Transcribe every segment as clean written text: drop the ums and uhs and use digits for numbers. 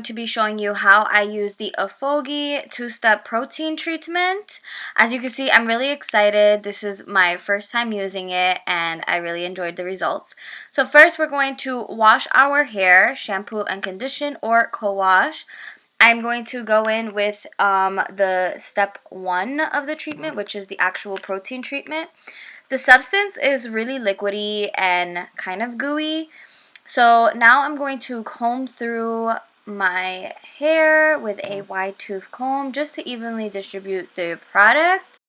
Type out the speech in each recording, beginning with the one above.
to be showing you how I use the Aphogee two-step protein treatment. As you can see, I'm really excited. This is my first time using it and I really enjoyed the results. So first we're going to wash our hair, shampoo and condition or co-wash. I'm going to go in with the step 1 of the treatment, which is the actual protein treatment. The substance is really liquidy and kind of gooey. So now I'm going to comb through my hair with a wide tooth comb just to evenly distribute the product.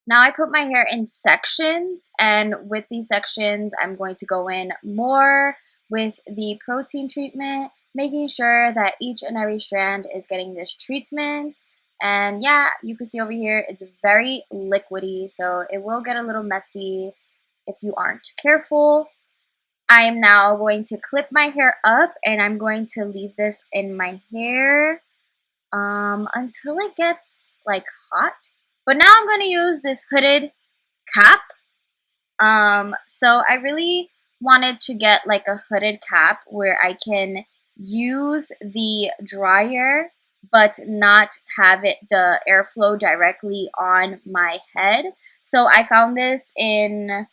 Now I put my hair in sections, and with these sections I'm going to go in more with the protein treatment, making sure that each and every strand is getting this treatment. And yeah, you can see over here it's very liquidy, so it will get a little messy if you aren't careful. I am now going to clip my hair up, and I'm going to leave this in my hair until it gets like hot. But now I'm going to use this hooded cap. So I really wanted to get like a hooded cap where I can use the dryer but not have it the airflow directly on my head. So I found this in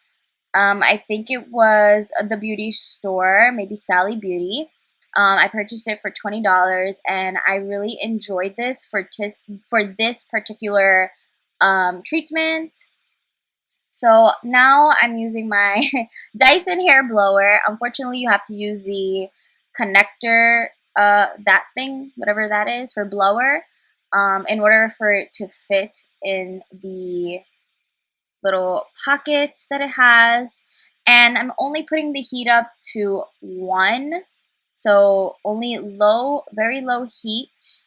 I think it was the beauty store, maybe Sally Beauty. I purchased it for $20, and I really enjoyed this for this particular treatment. So now I'm using my Dyson hair blower. Unfortunately, you have to use the connector, that thing, whatever that is, for blower, in order for it to fit in the little pocket that it has. And I'm only putting the heat up to 1, so only low, very low heat.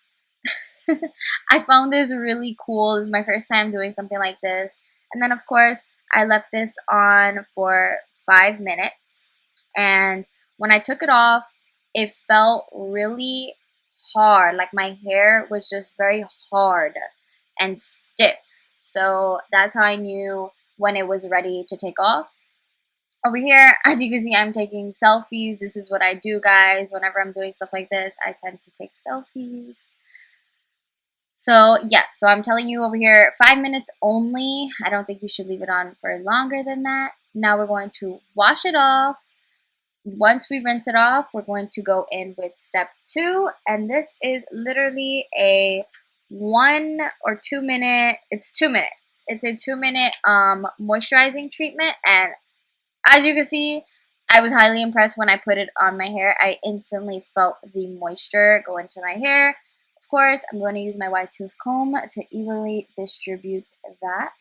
I found this really cool. This is my first time doing something like this. And then of course I left this on for 5 minutes, and when I took it off it felt really hard, like my hair was just very hard and stiff. So that's how I knew when it was ready to take off. Over here, as you can see, I'm taking selfies. This is what I do, guys. Whenever I'm doing stuff like this, I tend to take selfies. So yes, so I'm telling you over here, 5 minutes only. I don't think you should leave it on for longer than that. Now we're going to wash it off. Once we rinse it off, we're going to go in with step 2, and this is literally a 1 or 2 minute, it's 2 minutes. It's a 2-minute moisturizing treatment, and as you can see, I was highly impressed when I put it on my hair. I instantly felt the moisture go into my hair. Of course, I'm going to use my wide tooth comb to evenly distribute that.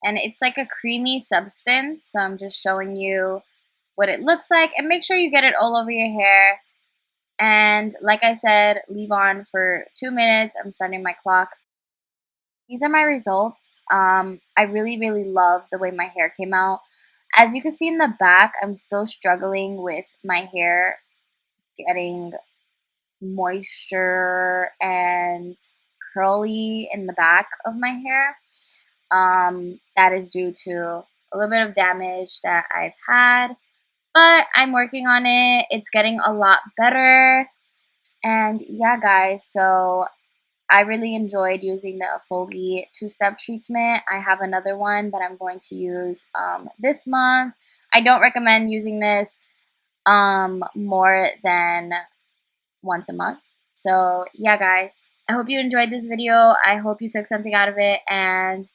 And it's like a creamy substance, so I'm just showing you what it looks like, and make sure you get it all over your hair. And like I said, leave on for 2 minutes. I'm starting my clock. These are my results. I really love the way my hair came out. As you can see in the back, I'm still struggling with my hair getting moisture and curly in the back of my hair. That is due to a little bit of damage that I've had, but I'm working on it. It's getting a lot better. And yeah, guys, so I really enjoyed using the Aphogee two-step treatment. I have another one that I'm going to use this month. I don't recommend using this more than once a month. So yeah, guys, I hope you enjoyed this video. I hope you took something out of it, and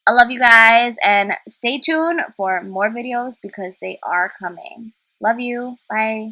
I love you guys, and stay tuned for more videos because they are coming. Love you. Bye.